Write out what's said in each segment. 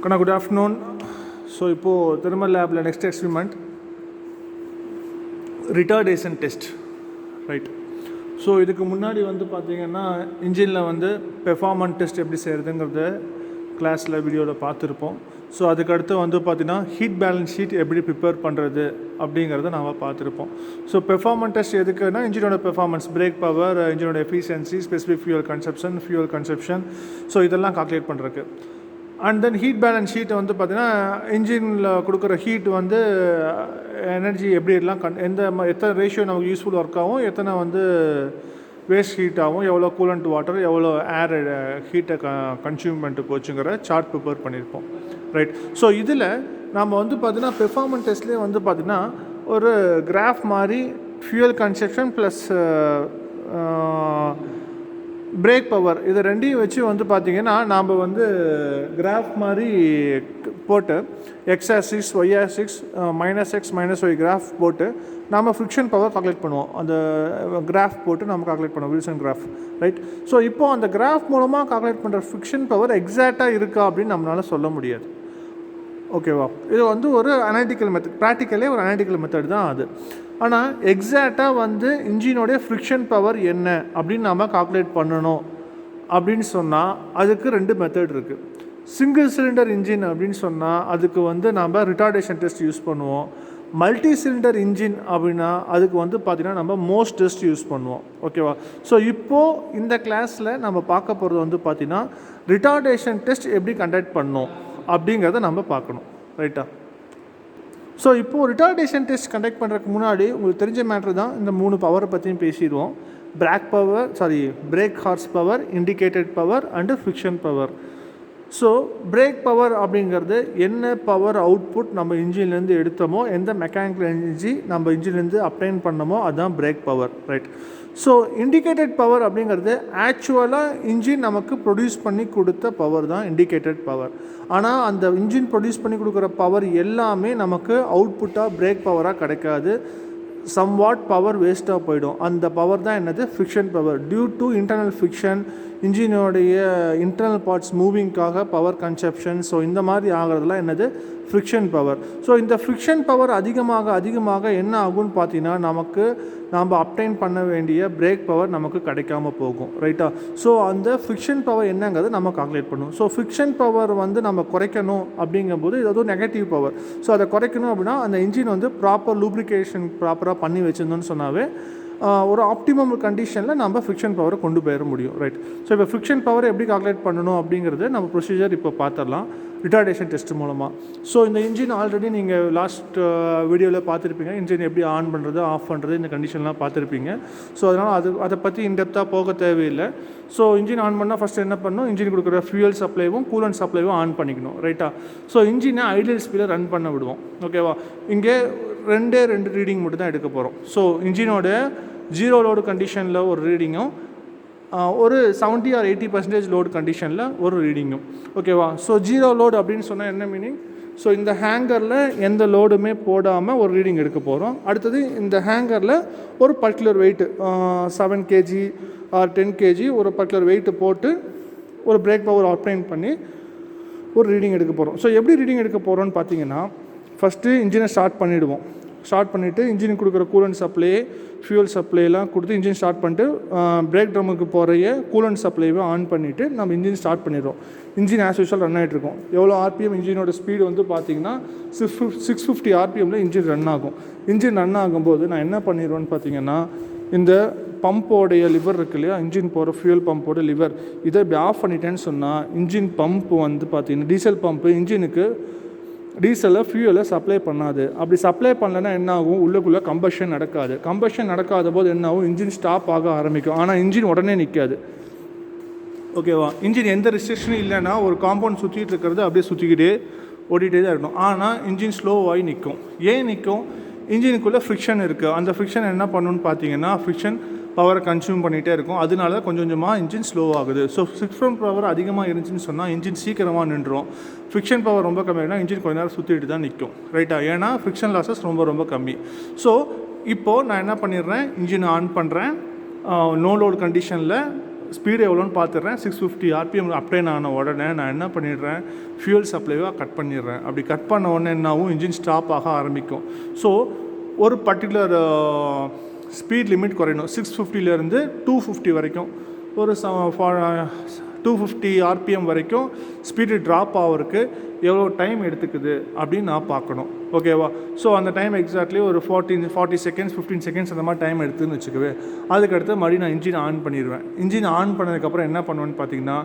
Good afternoon. So, இப்போது thermal லேபில் next experiment retardation test, right? So இதுக்கு முன்னாடி பார்த்தீங்கன்னா இன்ஜினில் பெர்ஃபார்மன்ஸ் டெஸ்ட் எப்படி செய்கிறதுங்கிறத கிளாஸில் வீடியோவில் பார்த்துருப்போம். ஸோ அதுக்கடுத்து பார்த்தீங்கன்னா ஹீட் பேலன்ஸ் ஷீட் எப்படி ப்ரிப்பேர் பண்ணுறது அப்படிங்கிறத நாம் பார்த்துருப்போம். ஸோ பெர்ஃபார்மன்ஸ் டெஸ்ட் எதுக்குன்னா இன்ஜினோட பெர்ஃபார்மன்ஸ், பிரேக் பவர், இன்ஜினோட efficiency, specific fuel consumption so இதெல்லாம் கால்குலேட் பண்ணுறதுக்கு. அண்ட் தென் ஹீட் பேலன்ஸ் ஷீட்டை பார்த்தீங்கன்னா இன்ஜினில் கொடுக்குற ஹீட் எனர்ஜி எப்படி எல்லாம் எத்தனை ரேஷியோ நமக்கு யூஸ்ஃபுல் ஒர்க் ஆகும், எத்தனை வேஸ்ட் ஹீட் ஆகும், எவ்வளோ கூலண்ட் வாட்டர், எவ்வளோ ஏர் ஹீட்டை கன்சியூம் பண்ணிட்டு போச்சுங்கிற சார்ட் ப்ரிப்பேர் பண்ணியிருப்போம், ரைட்? ஸோ இதில் நம்ம பார்த்தீங்கன்னா பெர்ஃபார்மன்ஸ் டெஸ்ட்லேயே பார்த்தீங்கன்னா ஒரு கிராஃப் மாதிரி fuel consumption plus brake power இது ரெண்டையும் வச்சு பார்த்திங்கன்னா நாம் கிராஃப் மாதிரி போட்டு X axis, Y axis, -x -y graph போட்டு நாம் ஃப்ரிக்ஷன் பவர் கால்குலேட் பண்ணுவோம். அந்த கிராஃப் போட்டு நம்ம கால்குலேட் பண்ணுவோம், வில்சன் கிராஃப், ரைட்? ஸோ இப்போது அந்த கிராஃப் மூலமாக கால்குலேட் பண்ணுற ஃப்ரிக்ஷன் பவர் எக்ஸாக்டாக இருக்கா அப்படின்னு நம்மளால் சொல்ல முடியாது, ஓகேவா? இது ஒரு அனாலிட்டிக்கல் மெத்தட், ப்ராக்டிக்கலே ஒரு அனாலிட்டிக்கல் மெத்தட் தான் அது. ஆனால் எக்ஸாக்டாக இன்ஜினோடைய ஃப்ரிக்ஷன் பவர் என்ன அப்படின்னு நாம் கால்குலேட் பண்ணணும் அப்படின்னு சொன்னால் அதுக்கு 2 மெத்தட் இருக்குது. சிங்கிள் சிலிண்டர் இன்ஜின் அப்படின்னு சொன்னால் அதுக்கு நம்ம ரிட்டார்டேஷன் டெஸ்ட் யூஸ் பண்ணுவோம். மல்டி சிலிண்டர் இன்ஜின் அப்படின்னா அதுக்கு பார்த்திங்கன்னா நம்ம மோஸ்ட் டெஸ்ட் யூஸ் பண்ணுவோம், ஓகேவா? ஸோ இப்போது இந்த கிளாஸில் நம்ம பார்க்க போகிறது பார்த்திங்கன்னா ரிட்டார்டேஷன் டெஸ்ட் எப்படி கண்டக்ட் பண்ணணும் அப்படிங்கிறத நம்ம பார்க்கணும், ரைட்டா? ஸோ இப்போது ரிட்டார்டேஷன் டெஸ்ட் கண்டக்ட் பண்ணுறதுக்கு முன்னாடி உங்களுக்கு தெரிஞ்ச மேட்ரு தான், இந்த 3 பவரை பற்றியும் பேசிடுவோம். Brake horse power, indicated power and friction power. So brake power அப்படிங்கிறது என்ன பவர் அவுட்புட் நம்ம இன்ஜின்லேருந்து எடுத்தோமோ, எந்த மெக்கானிக்கல் எனர்ஜி நம்ம இன்ஜின்லேருந்து அப்டைன் பண்ணமோ அதுதான் break power, right? So indicated power அப்படிங்கிறது ஆக்சுவலாக இன்ஜின் நமக்கு ப்ரொடியூஸ் பண்ணி கொடுத்த பவர் தான் இண்டிகேட்டட் பவர். ஆனால் அந்த இன்ஜின் ப்ரொடியூஸ் பண்ணி கொடுக்குற பவர் எல்லாமே நமக்கு அவுட்புட்டாக பிரேக் பவராக கிடைக்காது, சம்வாட் பவர் வேஸ்ட்டாக போயிடும். அந்த பவர் தான் என்னது? Friction power. Due to internal friction, இன்ஜினோடைய இன்டர்னல் பார்ட்ஸ் மூவிங்காக பவர் கன்சப்ஷன், ஸோ இந்த மாதிரி ஆகிறதுலாம் என்னது? Friction power. ஸோ இந்த ஃப்ரிக்ஷன் பவர் அதிகமாக என்ன ஆகும்னு பார்த்தீங்கன்னா நாம் அப்டைன் பண்ண வேண்டிய பிரேக் பவர் நமக்கு கிடைக்காம போகும், ரைட்டா? ஸோ அந்த ஃப்ரிக்ஷன் பவர் என்னங்கிறது நம்ம கால்குலேட் பண்ணுவோம். ஸோ ஃப்ரிக்ஷன் பவர் நம்ம குறைக்கணும் அப்படிங்கும்போது இது ஒரு நெகட்டிவ் பவர். ஸோ அதை குறைக்கணும் அப்படின்னா அந்த இன்ஜின் ப்ராப்பர் லூப்ரிகேஷன் ப்ராப்பராக பண்ணி வச்சுருந்தோன்னு சொன்னாவே ஒரு ஆப்டிமம் கண்டிஷனில் நம்ம ஃப்ரிக்ஷன் பவரை கொண்டு போயிட முடியும், ரைட்? ஸோ இப்போ ஃப்ரிக்ஷன் பவர் எப்படி கால்குலேட் பண்ணணும் அப்படிங்கிறது நம்ம ப்ரொசீஜர் இப்போ பார்த்துடலாம் ரிட்டார்டேஷன் டெஸ்ட் மூலமாக. ஸோ இந்த இன்ஜின் ஆல்ரெடி நீங்கள் லாஸ்ட் வீடியோவில் பார்த்துருப்பீங்க, இன்ஜின் எப்படி ஆன் பண்ணுறது, ஆஃப் பண்ணுறது, இந்த கண்டிஷன்லாம் பார்த்துருப்பீங்க. ஸோ அதனால் அதை பற்றி இன்டெப்த்தாக போக தேவையில்லை. ஸோ இன்ஜின் ஆன் பண்ணால் ஃபஸ்ட்டு என்ன பண்ணணும்? இன்ஜின் கொடுக்குற ஃபியூயல் சப்ளைவும் கூலண்ட் சப்ளைவும் ஆன் பண்ணிக்கணும், ரைட்டா? ஸோ இன்ஜினை ஐடியல் ஸ்பீடில் ரன் பண்ண விடுவோம், ஓகேவா? இங்கே 2 ரீடிங் மட்டும் தான் எடுக்க போகிறோம். ஸோ இன்ஜினோட 0 லோடு கண்டிஷனில் ஒரு ரீடிங்கும், ஒரு 70 or 80% லோடு கண்டிஷனில் ஒரு ரீடிங்கும், ஓகேவா? ஸோ 0 லோடு அப்படின்னு சொன்னால் என்ன மீனிங்? ஸோ இந்த ஹேங்கரில் எந்த லோடுமே போடாமல் ஒரு ரீடிங் எடுக்க போகிறோம். அடுத்தது இந்த ஹேங்கரில் ஒரு particular weight 7 kg or 10 kg ஒரு பர்டிகுலர் வெயிட்டு போட்டு ஒரு பிரேக் பவர் அப்ளைன் பண்ணி ஒரு ரீடிங் எடுக்க போகிறோம். ஸோ எப்படி ரீடிங் எடுக்க போகிறோன்னு பார்த்தீங்கன்னா ஃபஸ்ட்டு இன்ஜினை ஸ்டார்ட் பண்ணிவிட்டு இன்ஜினுக்கு கொடுக்குற கூலண்ட் சப்ளை, ஃபியூல் சப்ளைலாம் கொடுத்து இன்ஜின் ஸ்டார்ட் பண்ணிட்டு பிரேக் ட்ரமுக்கு போகிற கூலண்ட் சப்ளைவை ஆன் பண்ணிவிட்டு நம்ம இன்ஜின் ஸ்டார்ட் பண்ணிடுறோம். இன்ஜின் ஆஸ் யூஷுவல் ரன் ஆகிட்ருக்கோம். எவ்வளோ ஆர்பிஎம் இன்ஜினோட ஸ்பீடு பார்த்தீங்கன்னா 650 ஆர்பிஎம்மில் இன்ஜின் ரன் ஆகும். இன்ஜின் ரன் ஆகும்போது நான் என்ன பண்ணிடுவேன்னு பார்த்தீங்கன்னா இந்த பம்போடைய லிவர் இருக்கு இல்லையா, இன்ஜின் போகிற ஃபியூல் பம்போட லிவர், இதை இப்படி ஆஃப் பண்ணிட்டேன்னு சொன்னால் இன்ஜின் பம்ப் பார்த்தீங்கன்னா டீசல் பம்ப்பு இன்ஜினுக்கு டீசலை ஃபியூலை சப்ளை பண்ணாது. அப்படி சப்ளை பண்ணலைன்னா என்ன ஆகும்? உள்ளுக்குள்ளே கம்பஷன் நடக்காத போது என்ன ஆகும்? இன்ஜின் ஸ்டாப் ஆக ஆரம்பிக்கும். ஆனால் இன்ஜின் உடனே நிற்காது, ஓகேவா? இன்ஜின் எந்த ரெஸ்ட்ரிக்ஷனும் இல்லைன்னா ஒரு காம்பவுண்ட் சுற்றிட்டு இருக்கிறது அப்படியே சுற்றிக்கிட்டே ஓடிட்டே தான் இருக்கணும். ஆனால் இன்ஜின் ஸ்லோவாகி நிற்கும். ஏன் நிற்கும்? இன்ஜினுக்குள்ளே ஃப்ரிக்ஷன் இருக்குது. அந்த ஃப்ரிக்ஷன் என்ன பண்ணணும்னு பார்த்தீங்கன்னா ஃப்ரிக்ஷன் பவரை கன்சியூம் பண்ணிகிட்டே இருக்கும். அதனால கொஞ்சமாக இன்ஜின் ஸ்லோ ஆகுது. ஸோ ஃப்ரிக்ஷன் பவர் அதிகமாக இருந்துச்சுன்னு சொன்னால் இன்ஜின் சீக்கிரமாக நின்றுடும். ஃப்ரிக்ஷன் பவர் ரொம்ப கம்மியாகினா இன்ஜின் கொஞ்ச நேரம் சுற்றிட்டு தான் நிற்கும், ரைட்டா? ஏன்னா ஃப்ரிக்ஷன் லாஸஸ் ரொம்ப கம்மி. ஸோ இப்போது நான் என்ன பண்ணிடுறேன், இன்ஜின் ஆன் பண்ணுறேன், நோ லோட் கண்டிஷனில் ஸ்பீடு எவ்வளோன்னு பார்த்துடுறேன். 650 ஆர்பிஎம் அப்டேன் ஆன உடனே நான் என்ன பண்ணிடுறேன், ஃபியூல் சப்ளைவாக கட் பண்ணிடுறேன். அப்படி கட் பண்ண உடனே என்னாகும், இன்ஜின் ஸ்டாப் ஆக ஆரம்பிக்கும். ஸோ ஒரு பர்டிகுலர் ஸ்பீட் லிமிட் குறையணும். 650லேருந்து 250 வரைக்கும், ஒரு 250 ஆர்பிஎம் வரைக்கும் ஸ்பீடு ட்ராப் ஆகிறதுக்கு எவ்வளோ டைம் எடுத்துக்குது அப்படின்னு நான் பார்க்கணும். ஓகேவா? ஸோ அந்த டைம் எக்ஸாக்ட்லி ஒரு 40 செகண்ட்ஸ் 15 செகண்ட்ஸ் அந்த மாதிரி டைம் எடுத்துன்னு வச்சுக்கவே. அதுக்கடுத்து மறுபடியும் நான் இன்ஜின் ஆன் பண்ணிடுவேன். இன்ஜின் ஆன் பண்ணதுக்கப்புறம் என்ன பண்ணுவேன்னு பார்த்தீங்கன்னா,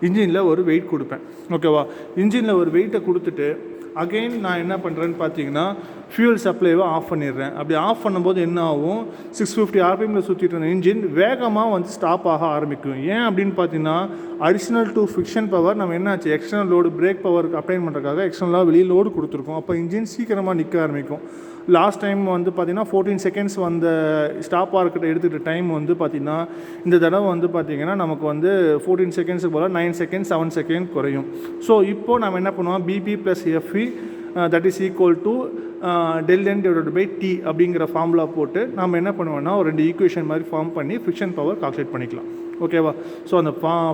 இன்ஜினில் ஒரு வெயிட் கொடுப்பேன். ஓகேவா? இன்ஜினில் ஒரு வெயிட்டை கொடுத்துட்டு அகெயின் நான் என்ன பண்ணுறேன்னு பார்த்தீங்கன்னா, ஃபியூல் சப்ளைவை ஆஃப் பண்ணிடுறேன். அப்படி ஆஃப் பண்ணும்போது என்ன ஆகும், 650 ஆர்பிஎம்மில் சுற்றிட்டு இருந்த இன்ஜின் வேகமாக வந்து ஸ்டாப் ஆக ஆரம்பிக்கும். ஏன் அப்படின்னு பார்த்தீங்கன்னா, அடிஷ்னல் டு ஃபிக்ஷன் பவர் நம்ம என்னாச்சு, எக்ஸ்டர்னல் லோடு பிரேக் பவருக்கு அப்ளை பண்ணுறதுக்காக எக்ஸ்டர்னலாக வெளியே லோடு கொடுத்துருக்கோம். அப்போ இன்ஜின் சீக்கிரமாக நிற்க ஆரம்பிக்கும். லாஸ்ட் டைம் வந்து பார்த்திங்கன்னா 14 செகண்ட்ஸ் வந்த ஸ்டாப் ஆர்க்கிட்ட எடுத்துகிட்ட டைம் வந்து பார்த்திங்கன்னா, இந்த தடவை வந்து பார்த்திங்கன்னா நமக்கு வந்து 14 செகண்ட்ஸுக்கு போல் 9 செகண்ட் 7 செகண்ட் குறையும். ஸோ இப்போது நம்ம என்ன பண்ணுவோம், BP plus FE that is equal to del N divided by T அப்படிங்கிற ஃபார்முலா போட்டு நம்ம என்ன பண்ணுவோம்னா, ஒரு 2 ஈக்குவேஷன் மாதிரி ஃபார்ம் பண்ணி ஃபிக்ஷன் பவர் கால்குலேட் பண்ணிக்கலாம். ஓகேவா? ஸோ அந்த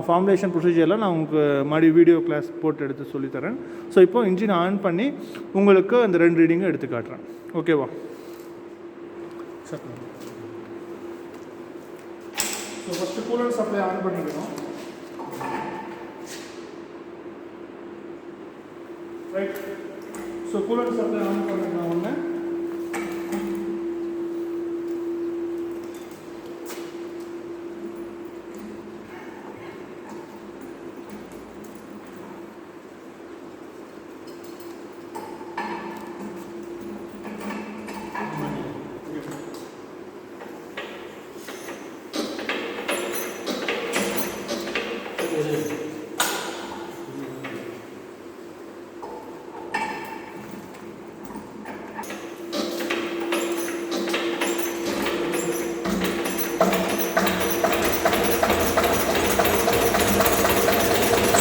ஃபார்முலேஷன் ப்ரொசீஜரில் நான் உங்களுக்கு மறுபடியும் வீடியோ கிளாஸ் போட்டு எடுத்து சொல்லித்தரேன். ஸோ இப்போ இன்ஜின் ஆன் பண்ணி உங்களுக்கு அந்த 2 ரீடிங்கும் எடுத்து காட்டுறேன். ஓகேவா? So first cooler supply on பண்ணிக்கணும். Right. So cooler supply on பண்ணிக்கலாம். ஒன்று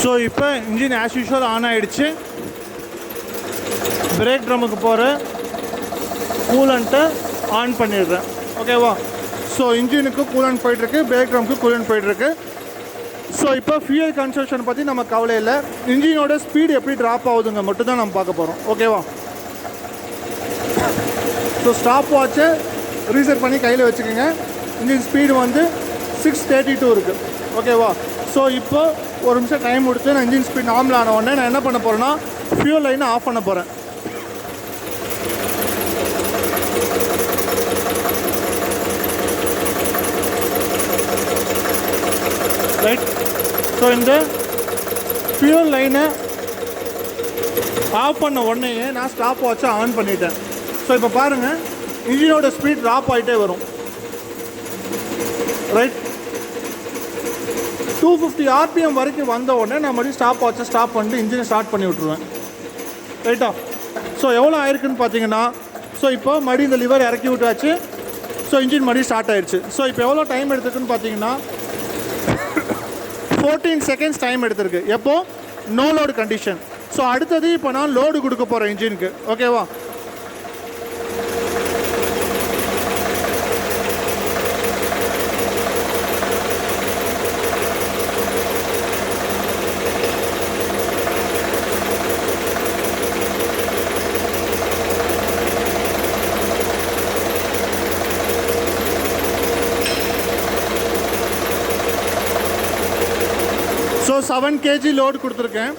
ஸோ இப்போ இன்ஜின் ஆஸ் யூஷுவல் ஆன் ஆகிடுச்சு. பிரேக் ட்ரம்முக்கு போகிற கூலண்ட்டை ஆன் பண்ணிடுறேன். ஓகேவா? ஸோ இன்ஜினுக்கு கூலண்ட் போய்ட்டுருக்கு, பிரேக் ட்ரம்க்கு கூலண்ட் போய்ட்டுருக்கு. ஸோ இப்போ ஃபியூயல் கன்சப்ஷன் பற்றி நம்ம கவலை இல்லை. இன்ஜினோட ஸ்பீடு எப்படி ட்ராப் ஆகுதுங்க மட்டும் தான் நம்ம பார்க்க போகிறோம். ஓகேவா? ஸோ ஸ்டாப் வாட்சை ரீசெட் பண்ணி கையில் வச்சுக்கோங்க. இன்ஜின் ஸ்பீடு வந்து 632 இருக்குது. ஓகேவா? ஸோ இப்போ ஒரு நிமிஷம் டைம் கொடுத்து நான் இன்ஜின் ஸ்பீட் நார்மல் ஆன உடனே நான் என்ன பண்ண போகிறேன்னா, ஃபியூல் லைனை ஆஃப் பண்ண போகிறேன். ரைட். ஸோ இந்த ஃபியூல் லைனை ஆஃப் பண்ண உடனே நான் ஸ்டாப் வாட்சை ஆன் பண்ணிட்டேன். ஸோ இப்போ பாருங்கள், இன்ஜினோட ஸ்பீட் ட்ராப் ஆகிட்டே வரும். ரைட். 250 ஆர்பிஎம் வரைக்கும் வந்த உடனே நான் மறுபடியும் ஸ்டாப் வாட்சை ஸ்டாப் பண்ணிட்டு இன்ஜினை ஸ்டார்ட் பண்ணி விட்ருவேன். ரைட்டா? ஸோ எவ்வளோ ஆயிருக்குன்னு பார்த்தீங்கன்னா, ஸோ இப்போ மறுபடியும் இந்த லிவர் இறக்கி விட்டாச்சு. ஸோ இன்ஜின் மறுபடியும் ஸ்டார்ட் ஆயிடுச்சு. ஸோ இப்போ எவ்வளோ டைம் எடுத்துக்குன்னு பார்த்தீங்கன்னா 14 செகண்ட்ஸ் டைம் எடுத்திருக்கு. எப்போ? No load condition. ஸோ அடுத்தது இப்போ நான் லோடு கொடுக்க போகிறேன் இன்ஜினுக்கு. ஓகேவா? ஸோ 7 kg லோடு கொடுத்துருக்கேன்.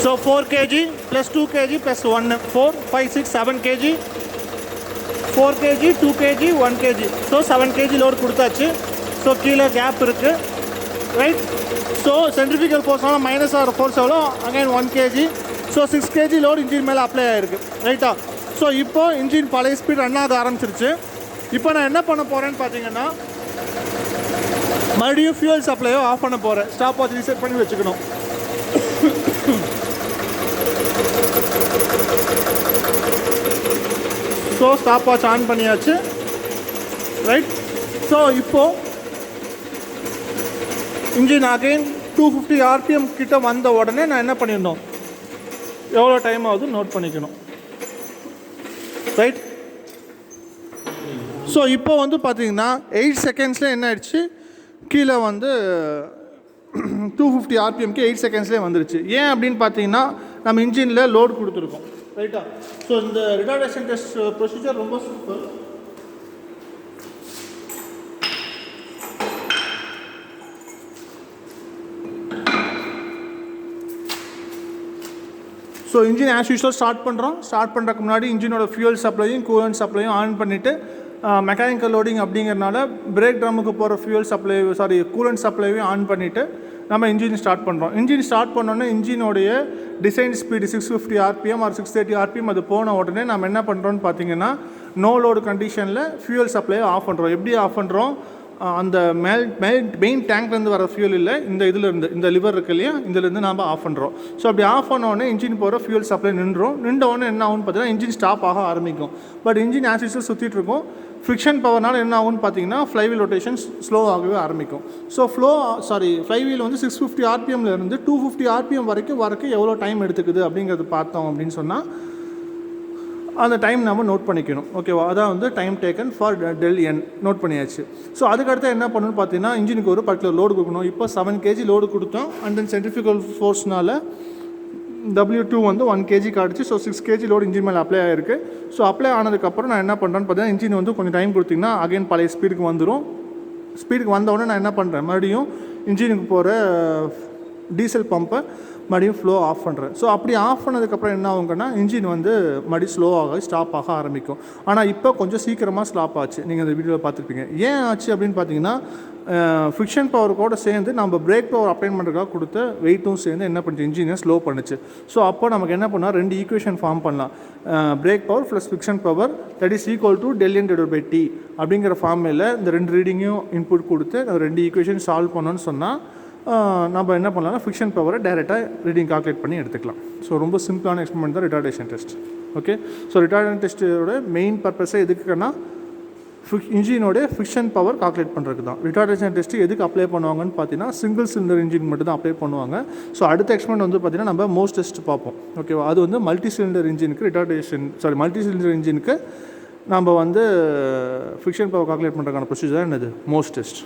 So 4 kg plus 2 kg plus 1 4 5 6 7 kg 4 kg 2 kg 1 kg. So 7 kg load கொடுத்தாச்சு. ஸோ கீழே கேப் இருக்குது. ரைட். ஸோ சென்ட்ரிஃபிகல் ஃபோர்ஸ்னால மைனஸ் ஆகிற ஃபோர்ஸ் எவ்வளோ, again 1 kg. So 6 kg load engine மேலே அப்ளை ஆகிருக்கு. ரைட்டா? ஸோ இப்போ இன்ஜின் பழைய ஸ்பீட் ரன் ஆக ஆரம்பிச்சிருச்சு. இப்போ நான் என்ன பண்ண போகிறேன்னு பார்த்தீங்கன்னா, மறுபடியும் ஃபியூல் சப்ளையோ ஆஃப் பண்ண போகிறேன். ஸ்டாப் வாட்ச் ரீசெட் பண்ணி வச்சுக்கணும். ஸோ ஸ்டாப் வாட்ச் ஆன் பண்ணியாச்சு. ரைட். ஸோ இப்போது இன்ஜின் அகைன் 250 ஆர்பிஎம் கிட்ட வந்த உடனே நான் என்ன பண்ணிடணும், எவ்வளோ டைம் ஆகுது நோட் பண்ணிக்கணும். ரைட். ஸோ இப்போ வந்து பார்த்தீங்கன்னா 8 செகண்ட்ஸில் என்ன ஆயிடுச்சு, கீழே வந்து 250 ஆர்பிஎம்க்கு 8 செகண்ட்ஸ்லேயே வந்துருச்சு. ஏன் அப்படின்னு பார்த்தீங்கன்னா நம்ம இன்ஜினில் லோடு கொடுத்துருக்கோம், ரைட்டா? ஸோ இந்த ரிட்டார்டேஷன் டெஸ்ட் ப்ரொசீஜர் ரொம்ப simple. So engine as usual start பண்ணுறோம். ஸ்டார்ட் பண்ணுறதுக்கு முன்னாடி இன்ஜினோட ஃபியூல் சப்ளையும் கூலண்ட் சப்ளையும் ஆன் பண்ணிவிட்டு மெக்கானிக்கல் லோடிங் அப்படிங்கிறனால பிரேக் ட்ரம்முக்கு போகிற ஃபியூல் சப்ளை கூலண்ட் சப்ளையும் ஆன் பண்ணிவிட்டு நம்ம இன்ஜின் ஸ்டார்ட் பண்ணுறோம். இன்ஜின் ஸ்டார்ட் பண்ணோன்னே இன்ஜினோடைய design speed 650 RPM or 630 RPM அது போன உடனே நம்ம என்ன பண்ணுறோன்னு பார்த்தீங்கன்னா நோ லோடு கண்டிஷனில் ஃபியூல் சப்ளையை ஆஃப் பண்ணுறோம். எப்படி ஆஃப் பண்ணுறோம்? அந்த மெயின் டேங்க்லேருந்து வர ஃபியூல் இல்லை, இந்த இதிலேருந்து இந்த லிவர் இருக்கு இல்லையா, இதிலேருந்து நம்ம ஆஃப் பண்ணுறோம். ஸோ அப்படி ஆஃப் பண்ணோடனே இன்ஜின் போகிற ஃபியூல் சப்ளை நின்ற உடனே என்ன ஆகும்னு பார்த்தீங்கன்னா இன்ஜின் ஸ்டாப் ஆக ஆரம்பிக்கும். பட் இன்ஜின் ஆஸ் யூஸ்வல் சுற்றிட்டு இருக்கும். ஃப்ரிக்ஷன் பவர்னால என்ன ஆகும்னு பார்த்தீங்கன்னா ஃப்ளைவீல் ரொட்டேஷன் ஸ்லோ ஆகவே ஆரம்பிக்கும். ஸோ ஃப்ளைவீல் வந்து 650 ஆர்பிஎம்லேருந்து 250 ஆர்பிஎம் வரைக்கும் எவ்வளோ டைம் எடுத்துக்குது அப்படிங்கிறது பார்த்தோம் அப்படின்னு சொன்னால் அந்த டைம் நம்ம நோட் பண்ணிக்கணும். ஓகேவா? அதான் வந்து time taken for del N note பண்ணியாச்சு. ஸோ அதுக்கடுத்து என்ன பண்ணணும்னு பார்த்தீங்கன்னா இன்ஜினுக்கு ஒரு பர்டிகுலர் லோடு கொடுக்கணும். இப்போ 7 kg லோடு கொடுத்தோம். அண்ட் தென் சென்ட்ரிஃபியூகல் ஃபோர்ஸ்னால W2 வந்து 1 kg காட்டுச்சு. ஸோ 6 kg லோடு இன்ஜின் மேலே அப்ளை ஆகிருக்கு. ஸோ அப்ளை ஆனதுக்கப்புறம் நான் என்ன பண்ணுறேன்னு பார்த்தீங்கன்னா இன்ஜின் வந்து கொஞ்சம் டைம் கொடுத்திங்கன்னா அகைன் பழைய ஸ்பீடுக்கு வந்துடும். ஸ்பீடுக்கு வந்தவுடனே நான் என்ன பண்ணுறேன், மறுபடியும் இன்ஜினுக்கு போகிற டீசல் பம்பை மறுபடியும் ஃப்ளோ ஆஃப் பண்ணுறேன். ஸோ அப்படி ஆஃப் பண்ணதுக்கப்புறம் என்ன ஆகுங்கன்னா இன்ஜின் வந்து மறுபடியும் ஸ்லோவாக ஸ்டாப் ஆக ஆரம்பிக்கும். ஆனால் இப்போ கொஞ்சம் சீக்கிரமாக ஸ்டாப் ஆச்சு. நீங்கள் இந்த வீடியோவில் பார்த்துருப்பீங்க. ஏன் ஆச்சு அப்படின்னு பார்த்தீங்கன்னா ஃபிக்ஷன் பவருக்கோட சேர்ந்து நம்ம பிரேக் பவர் அப்ளை பண்ணுறதுக்காக கொடுத்த வெயிட்டும் சேர்ந்து என்ன பண்ணுச்சு, இன்ஜினை ஸ்லோ பண்ணுச்சு. ஸோ அப்போ நமக்கு என்ன பண்ணால் 2 ஈக்குவேஷன் ஃபார்ம் பண்ணலாம். Break power plus fiction power that is equal to del n divided by t அப்படிங்கிற ஃபார்மில் இந்த 2 ரீடிங்கையும் இன்புட் கொடுத்து 2 ஈக்குவேஷன் சால்வ் பண்ணோன்னு சொன்னால் நம்ம என்ன பண்ணலாம்னா ஃபிக்ஷன் பவரை டைரெக்டாக ரீடிங் கால்குலேட் பண்ணி எடுத்துக்கலாம். ஸோ ரொம்ப சிம்பிளான எக்ஸ்பெரிமெண்ட் தான் retardation test. Okay, so retardation டெஸ்ட்டோட மெயின் பர்பஸை எதுக்குன்னா இன்ஜினோட ஃபிக்ஷன் பவர் கால்குலேட் பண்ணுறதுக்கு தான். ரிட்டார்டேஷன் டெஸ்ட்டு எதுக்கு அப்ளை பண்ணுவாங்கன்னு பார்த்தீங்கன்னா சிங்கிள் சிலிண்டர் இன்ஜின் மட்டும் தான் அப்ளை பண்ணுவாங்க. ஸோ அடுத்த எக்ஸ்பெரிமெண்ட் வந்து பார்த்தீங்கன்னா நம்ம மோஸ்ட் டெஸ்ட் பார்ப்போம். ஓகேவா? அது வந்து மல்டி சிலிண்டர் இன்ஜினுக்கு மல்டி சிலிண்டர் இன்ஜினுக்கு நம்ம வந்து ஃபிக்ஷன் பவர் கால்குலேட் பண்ணுறதுக்கான ப்ரொசீஜர் என்னது, மோஸ்ட் டெஸ்ட்.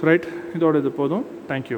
ரைட், இதோட இது போதும். தேங்க்யூ.